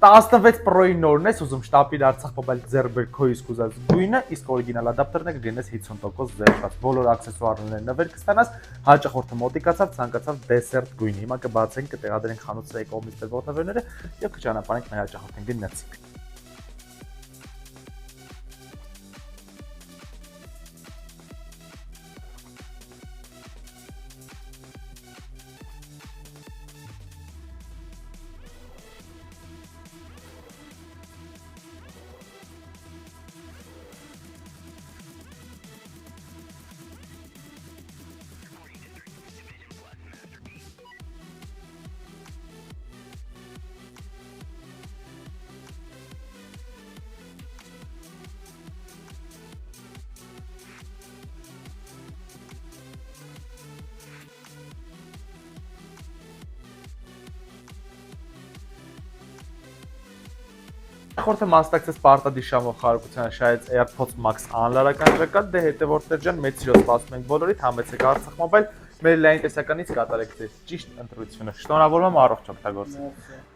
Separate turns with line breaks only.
16 Pro-ի նորն ես ուզում շտապիր Արցախ մոբայլ ձեռբեր քո իսկ ուզած գույնը, իսկ օրիգինալ ադապտերները կգնես 50% զերծված։ Բոլոր աքսեսուարները նվեր կստանաս, հաճախորդը մոտիկացավ, ցանկացավ դեսերտ գույնի։ Հիմա կբացենք, կտեղադրենք խանութների կողմից տրվող նվերները եւ կճանապարհենք մեր հաճախորդին գնացինք։ Խորհուրդը մասնակցեց պարտադիր շամով խարակությանը շահեց AirPods Max անլարական ճակատ, դե հետևորդներ ջան, մեծ սիրով սպասում ենք բոլորիդ, համեցեք Արցախ մոբայլ, մեր լայն տեսականից կատարեք ձեր ճիշտ ընտրությունը։ Շնորհավորում եմ, առողջ օգտագործեք։